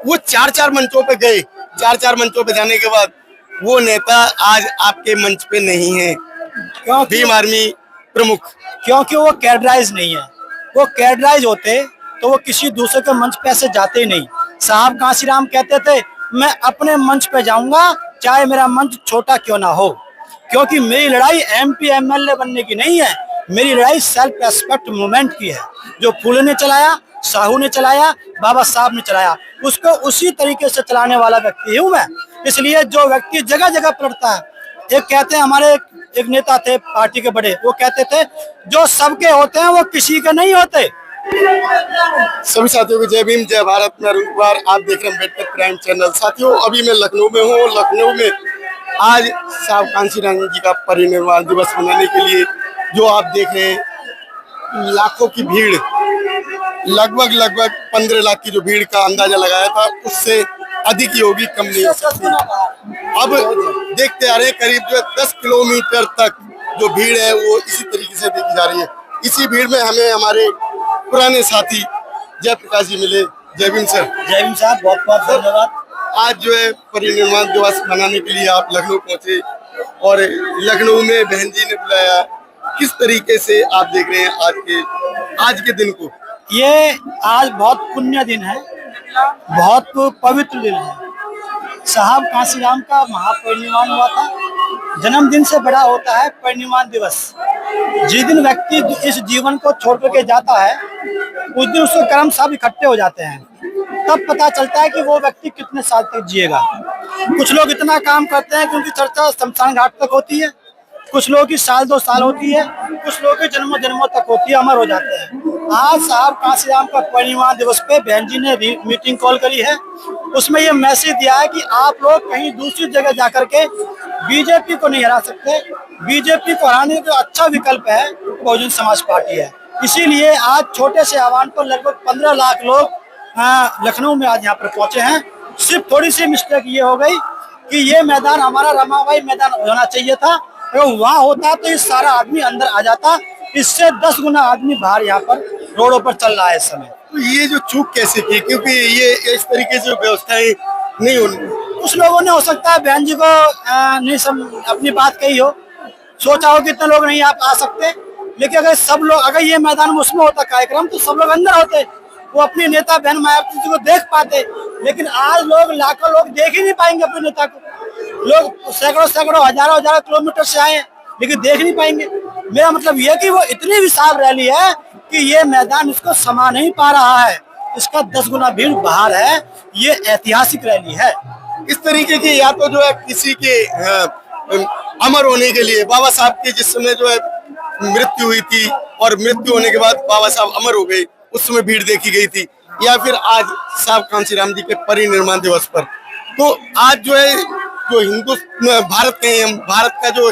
वो चार चार मंचों पे गए, चार चार मंचों पे जाने के बाद वो नेता आज आपके मंच पे नहीं है, क्योंकि भीम आर्मी प्रमुख। क्योंकि वो कैडराइज नहीं है। वो कैडराइज होते तो वो किसी दूसरे के मंच पे ऐसे जाते ही नहीं। साहब कांशीराम कहते थे, मैं अपने मंच पे जाऊंगा चाहे मेरा मंच छोटा क्यों ना हो, क्योंकि मेरी लड़ाई एमपी एमएलए बनने की नहीं है, मेरी लड़ाई सेल्फ रेस्पेक्ट मूवमेंट की है। जो फूले ने चलाया, साहू ने चलाया, बाबा साहब ने चलाया, उसको उसी तरीके से चलाने वाला व्यक्ति हूँ मैं। इसलिए जो व्यक्ति जगह जगह पलटता है, एक कहते हैं हमारे एक नेता थे पार्टी के बड़े, वो कहते थे जो सबके होते हैं वो किसी के नहीं होते। सभी साथियों को जय भीम, जय भारत। मैं अरुण कुमार, आप देख रहे हैं अम्बेडकर प्राइम चैनल। साथियों, अभी मैं लखनऊ में हूँ। लखनऊ में आज साहब कांशीराम जी का परिनिर्वाण दिवस मनाने के लिए जो आप देख रहे हैं, लाखों की भीड़, लगभग 15 लाख की जो भीड़ का अंदाजा लगाया था उससे अधिक ही होगी, कम नहीं हो सकती। अब देखते आ रहे हैं करीब जो 10 किलोमीटर तक जो भीड़ है वो इसी तरीके से देखी जा रही है। इसी भीड़ में हमें हमारे पुराने साथी जयप्रकाश जी मिले। जय भीम सर। जय भीम साहब, बहुत बहुत धन्यवाद। आज जो है परिनिर्वाण दिवस मनाने के लिए आप लखनऊ पहुंचे और लखनऊ में बहन जी ने बुलाया, किस तरीके से आप देख रहे हैं आज के दिन को? ये आज बहुत पुण्य दिन है, बहुत पवित्र दिन है। साहब कांशीराम का महापरिनिर्वाण हुआ था। जन्मदिन से बड़ा होता है परिनिर्वाण दिवस। जिस दिन व्यक्ति इस जीवन को छोड़ करके जाता है उस दिन उसके कर्म सब इकट्ठे हो जाते हैं। तब पता चलता है कि वो व्यक्ति कितने साल तक जिएगा। कुछ लोग इतना काम करते हैं कि उनकी चर्चा शमशान घाट तक होती है, कुछ लोगों की साल 2 साल होती है, कुछ लोगों की जन्मों जन्मों तक होती है, अमर हो जाते हैं। आज साहब कांशीराम का परिनिर्वाण दिवस पे बहन जी ने मीटिंग कॉल करी है। उसमें ये मैसेज दिया है कि आप लोग कहीं दूसरी जगह जाकर के बीजेपी को नहीं हरा सकते। बीजेपी को हराने का अच्छा विकल्प है बहुजन समाज पार्टी है। इसीलिए आज छोटे से आह्वान पर लगभग 15 लाख लोग लखनऊ में आज यहाँ पर पहुंचे हैं। सिर्फ थोड़ी सी मिस्टेक ये हो गई कि ये मैदान हमारा रमाबाई मैदान होना चाहिए था। अगर वहाँ होता तो ये सारा आदमी अंदर आ जाता। इससे 10 गुना आदमी बाहर यहाँ पर रोडों पर चल रहा है इस समय। तो ये जो चूक कैसे की? क्योंकि ये इस तरीके से व्यवस्थाएं नहीं होनी। कुछ लोगों ने हो सकता है बहन जी को नहीं अपनी बात कही हो, सोचा हो कि इतने लोग नहीं आप आ सकते। लेकिन अगर सब लोग, अगर ये मैदान में उसमें होता कार्यक्रम तो सब लोग अंदर होते, वो अपनी नेता बहन मायावती जी को देख पाते। लेकिन आज लोग, लाखों लोग देख ही नहीं पाएंगे अपने नेता को। लोग सैकड़ों हजारों किलोमीटर से आए लेकिन देख नहीं पाएंगे। मेरा मतलब यह कि वो इतनी विशाल रैली है कि ये मैदान इसको समा नहीं पा रहा है। इसका 10 गुना भीड़ बाहर है। ये ऐतिहासिक रैली है। इस तरीके की या तो जो है किसी के अमर होने के लिए, बाबा साहब की जिस समय जो है मृत्यु हुई थी और मृत्यु होने के बाद बाबा साहब अमर हो गए, उस समय भीड़ देखी गई थी, या फिर आज साहब कांशीराम जी के परिनिर्वाण दिवस पर। तो आज जो है जो भारत का जो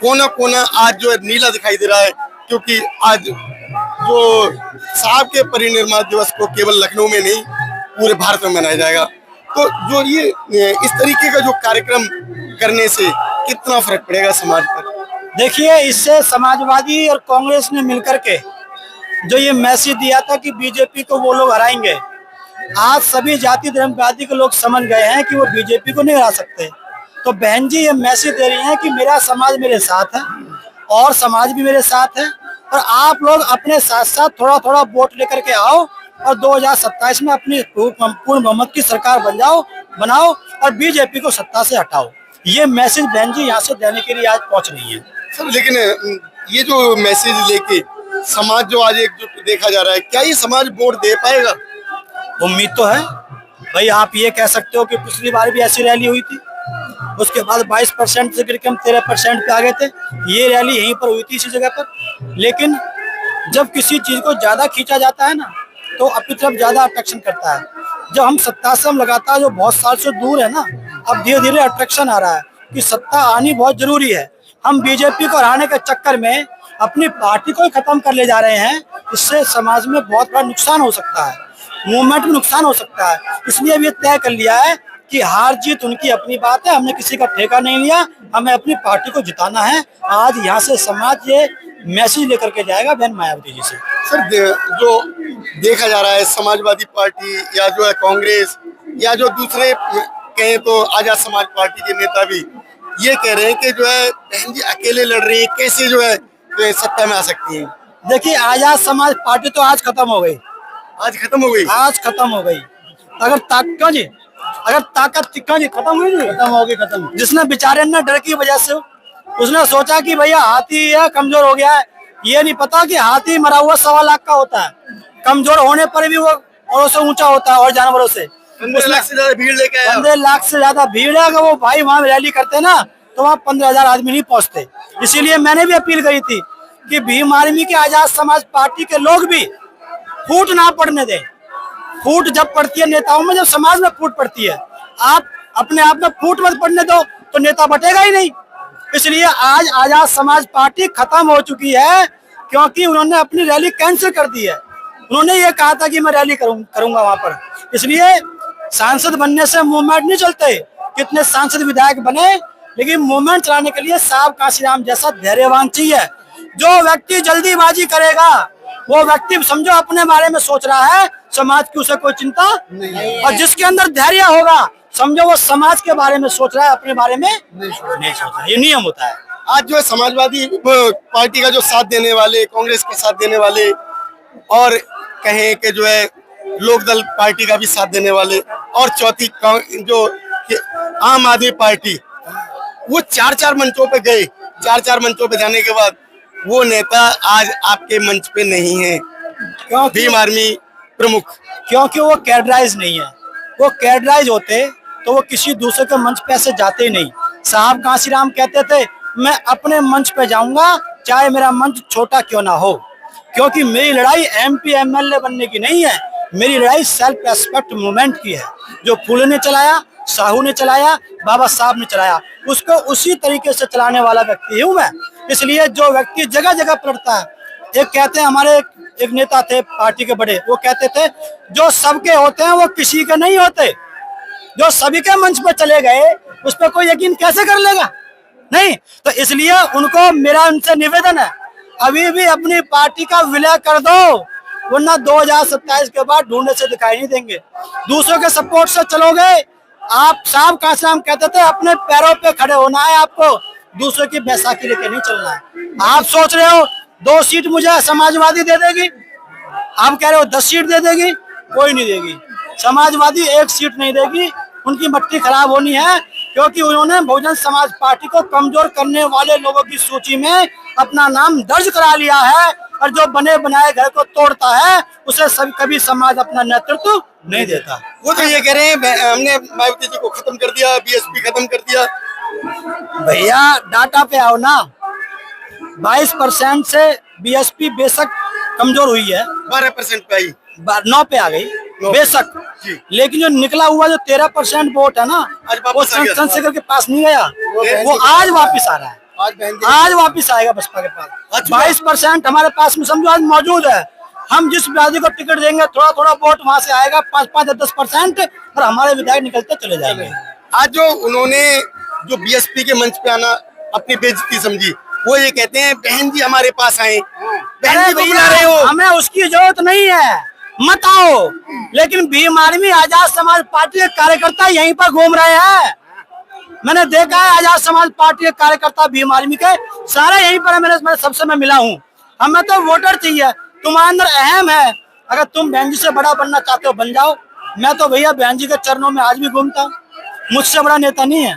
कोना कोना आज जो है नीला दिखाई दे रहा है, क्योंकि आज जो साहब के परिनिर्वाण दिवस को केवल लखनऊ में नहीं पूरे भारत में मनाया जाएगा। तो जो ये इस तरीके का जो कार्यक्रम करने से कितना फर्क पड़ेगा समाज पर? देखिए, इससे समाजवादी और कांग्रेस ने मिलकर के जो ये मैसेज दिया था कि बीजेपी को वो लोग हराएंगे, आज सभी जाति धर्मवादी के लोग समझ गए हैं कि वो बीजेपी को नहीं हरा सकते। तो बहन जी ये मैसेज दे रही हैं कि मेरा समाज मेरे साथ है और समाज भी मेरे साथ है, और आप लोग अपने साथ साथ थोड़ा थोड़ा वोट लेकर के आओ और 2027 में अपनी पूर्ण बहुमत की सरकार बनाओ और बीजेपी को सत्ता से हटाओ। ये मैसेज बहन जी यहाँ से देने के लिए आज पहुंच रही है। सर, लेकिन ये जो मैसेज लेके समाज जो आज एकजुट देखा जा रहा है, क्या ये समाज वोट दे पाएगा? उम्मीद तो है भाई। आप ये कह सकते हो कि पिछली बार भी ऐसी रैली हुई थी, उसके बाद 22% से गिर के हम 13% पे आ गए थे। ये रैली यहीं पर हुई थी, इसी जगह पर। लेकिन जब किसी चीज को ज्यादा खींचा जाता है ना तो अपनी तरफ ज्यादा अट्रैक्शन करता है। जब हम सत्ता से हम लगातार जो बहुत साल से दूर है ना, अब धीरे धीरे अट्रैक्शन आ रहा है कि सत्ता आनी बहुत जरूरी है। हम बीजेपी को हराने के चक्कर में अपनी पार्टी को ही खत्म कर ले जा रहे हैं। इससे समाज में बहुत बड़ा नुकसान हो सकता है, मूवमेंट में नुकसान हो सकता है। इसलिए अब ये तय कर लिया है कि हार जीत उनकी अपनी बात है, हमने किसी का ठेका नहीं लिया, हमें अपनी पार्टी को जिताना है। आज यहाँ से समाज ये मैसेज लेकर के जाएगा बहन मायावती जी से। सर, जो देखा जा रहा है समाजवादी पार्टी या जो है कांग्रेस या जो दूसरे कहें तो आजाद समाज पार्टी के नेता भी ये कह रहे हैं कि जो है बहन जी अकेले लड़ रही है, कैसे जो है सत्ता में आ सकती है। देखिए, आजाद समाज पार्टी तो आज खत्म हो गई, आज खत्म हो गई। आज खत्म हो गई। अगर ताकत क्यों जी खत्म हुई, नहीं खत्म हो गई, खत्म। जिसने बेचारे ने डर की वजह से उसने सोचा कि भैया हाथी है, कमजोर हो गया है, ये नहीं पता कि हाथी मरा हुआ 1.25 लाख का होता है, कमजोर होने पर भी वो औरों से ऊंचा होता है और जानवरों से। 15 लाख से ज्यादा भीड़ लेके आया। 15 लाख से ज्यादा भीड़ है। अगर वो भाई वहां रैली करते ना तो वहाँ 15,000 आदमी नहीं पहुंचते। इसीलिए मैंने भी अपील करी थी कि भीम आर्मी के आजाद समाज पार्टी के लोग भी फूट ना पड़ने दें। फूट जब पड़ती है नेताओं में, जब समाज में फूट पड़ती है, आप अपने आप में फूट मत पड़ने दो तो नेता बटेगा ही नहीं। इसलिए आज आजाद समाज पार्टी खत्म हो चुकी है, क्योंकि उन्होंने अपनी रैली कैंसिल कर दी है। उन्होंने ये कहा था कि मैं रैली करूंगा वहां पर। इसलिए सांसद बनने से मूवमेंट नहीं चलते। कितने सांसद विधायक बने, लेकिन मूवमेंट चलाने के लिए साहब कांशीराम जैसा धैर्यवान चाहिए। जो व्यक्ति जल्दीबाजी करेगा वो व्यक्ति समझो अपने बारे में सोच रहा है, समाज की उसे कोई चिंता नहीं। और जिसके अंदर धैर्य होगा समझो वो समाज के बारे में सोच रहा है, अपने बारे में नहीं सोच रहा। ये नियम होता है। आज जो है समाजवादी पार्टी का जो साथ देने वाले, कांग्रेस का साथ देने वाले और कहें कि जो है लोकदल पार्टी का भी साथ देने वाले और चौथी जो आम आदमी पार्टी, वो 4-4 मंचों पे गए। 4-4 मंचों पे जाने के बाद वो नेता आज आपके मंच पे नहीं है, भीम आर्मी प्रमुख, क्योंकि वो कैडराइज नहीं है। वो कैडराइज होते तो वो किसी दूसरे के मंच पे ऐसे जाते ही नहीं। साहब कांशीराम कहते थे मैं अपने मंच पे जाऊंगा चाहे मेरा मंच छोटा क्यों ना हो, क्योंकि मेरी लड़ाई MP MLA बनने की नहीं है, मेरी लड़ाई सेल्फ रेस्पेक्ट मूवमेंट की है। जो फूले ने चलाया, साहू ने चलाया, बाबा साहब ने चलाया, उसको उसी तरीके से चलाने वाला व्यक्ति हूँ मैं। इसलिए जो व्यक्ति जगह जगह पलटता है, एक कहते हैं हमारे एक नेता थे पार्टी के बड़े, वो कहते थे जो सबके होते हैं वो किसी के नहीं होते। जो सभी के मंच पर चले गए उस पर कोई यकीन कैसे कर लेगा, नहीं। तो इसलिए उनको मेरा उनसे निवेदन है, अभी भी अपनी पार्टी का विलय कर दो, वरना 2027 के बाद ढूंढने से दिखाई नहीं देंगे। दूसरों के सपोर्ट से चलोगे आप, साहब कांशीराम कहते थे अपने पैरों पे खड़े होना है आपको, दूसरों की बैसाखी लेके नहीं चलना है। आप सोच रहे हो 2 सीट मुझे समाजवादी दे देगी, आप कह रहे हो 10 सीट दे देगी, कोई नहीं देगी। समाजवादी 1 सीट नहीं देगी, उनकी मट्टी खराब होनी है, क्योंकि उन्होंने बहुजन समाज पार्टी को कमजोर करने वाले लोगों की सूची में अपना नाम दर्ज करा लिया है। और जो बने बनाए घर को तोड़ता है उसे कभी समाज अपना नेतृत्व नहीं देता। वो तो ये कह रहे हैं हमने मायावती जी को खत्म कर दिया, BSP खत्म कर दिया। भैया डाटा पे आओ ना, 22% से BSP बेशक कमजोर हुई है, 12% पे आई, 9 पे आ गई बेशक, लेकिन जो निकला हुआ जो 13% वोट है ना, वो चंद्रशेखर के पास नहीं गया, वो आज वापिस आ रहा है। आज वापिस आएगा बसपा के पास। 22% हमारे पास में समझो आज मौजूद है। हम जिस विधायक को टिकट देंगे थोड़ा थोड़ा वोट वहां से आएगा, 5-5 या 10%, और हमारे विधायक निकलते चले जाएंगे। आज जो उन्होंने जो BSP के मंच पे आना अपनी बेइज्जती समझी, वो ये कहते हैं बहन जी हमारे पास आए, बहन जी को बुला रहे हो। हमें उसकी जरूरत नहीं है, मत आओ। लेकिन भीम आर्मी आजाद समाज पार्टी के कार्यकर्ता यहीं पर घूम रहे हैं। मैंने देखा है आजाद समाज पार्टी के कार्यकर्ता भीम आर्मी के सारे यहीं पर है। मैंने सबसे मैं मिला हूँ। हमें तो वोटर चाहिए, तुम्हारे अंदर अहम है। अगर तुम बहन जी से बड़ा बनना चाहते हो बन जाओ। मैं तो भैया बहन जी के चरणों में आज भी घूमता हूँ। मुझसे बड़ा नेता नहीं है।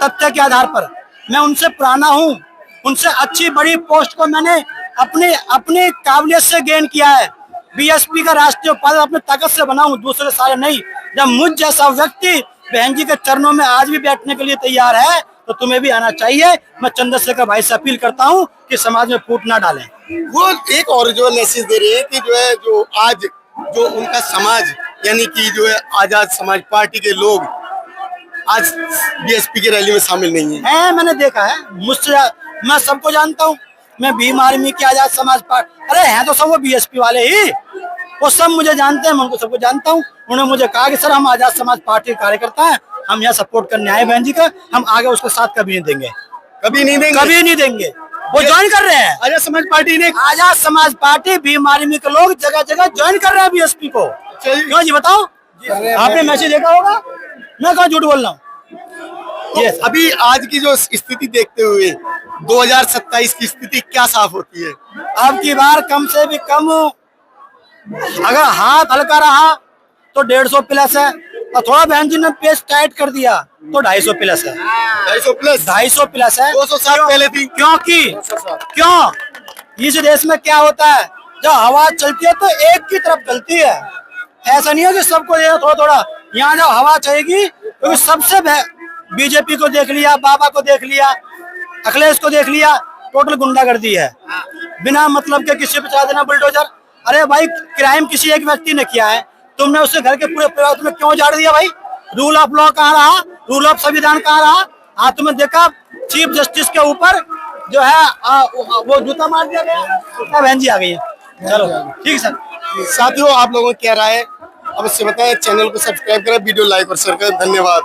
तथ्य के आधार पर मैं उनसे पुराना हूँ, उनसे अच्छी बड़ी पोस्ट को मैंने अपनी काबिलियत से गेन किया है। BSP का राष्ट्रीय उपाध्यक्ष अपने ताकत से बना हूँ, दूसरे सारे नहीं। जब मुझ जैसा व्यक्ति बहन जी के चरणों में आज भी बैठने के लिए तैयार है तो तुम्हें भी आना चाहिए। मैं चंद्रशेखर भाई से अपील करता हूँ कि समाज में फूट ना डालें। वो एक और जो मैसेज दे रहे हैं कि जो है जो आज जो उनका समाज यानी कि जो है आजाद समाज पार्टी के लोग आज BSP की रैली में शामिल नहीं है। मैंने देखा है, मुझसे मैं सबको जानता हूँ। मैं भीम आर्मी की आजाद समाज पार्टी, अरे हैं तो सब वो BSP वाले ही, वो सब मुझे जानते हैं। मैं उनको सबको जानता हूँ। उन्होंने मुझे कहा कि सर हम आजाद समाज पार्टी के कार्यकर्ता हैं, हम यहाँ सपोर्ट करने आए बहन जी का, हम आगे उसका साथ कभी नहीं देंगे, कभी नहीं देंगे, कभी नहीं देंगे। वो ज्वाइन कर रहे हैं आजाद समाज पार्टी ने, आजाद समाज पार्टी भीम आर्मी के लोग जगह जगह ज्वाइन कर रहे हैं BSP को। क्यों जी बताओ? आपने मैसेज देखा होगा, मैं कहाँ झूठ बोल रहा हूँ। तो अभी आज की जो स्थिति देखते हुए 2027 की स्थिति क्या साफ होती है? अब की बार कम से भी कम, अगर हाथ हल्का रहा तो 150 प्लस है, और थोड़ा बहन जी ने पेस टाइट कर दिया तो 250 प्लस है। 250 प्लस 250 प्लस है। 260 पहले थी। क्योंकि क्यों इस देश में क्या होता है, जब हवा चलती है तो एक की तरफ चलती है, ऐसा नहीं है कि सबको ये थोड़ा थोड़ा। यहाँ जब हवा चलेगी क्योंकि सबसे बीजेपी को देख लिया, बाबा को देख लिया, अखिलेश को देख लिया, टोटल गुंडागर्दी है, बिना मतलब के किसी पे चला देना बुलडोजर। अरे भाई क्राइम किसी एक व्यक्ति ने किया है, तुमने उसके घर के पूरे परिवार में क्यों उजाड़ दिया भाई? रूल ऑफ लॉ कहाँ रहा? रूल ऑफ संविधान कहाँ रहा? आज तुमने देखा चीफ जस्टिस के ऊपर जो है वो जूता मार दिया गया, बहन जी आ गई है। चलो ठीक सर। साथियों, आप लोगों की क्या राय है अवश्य बताएं। चैनल को सब्सक्राइब करें, वीडियो लाइक और शेयर करें। धन्यवाद।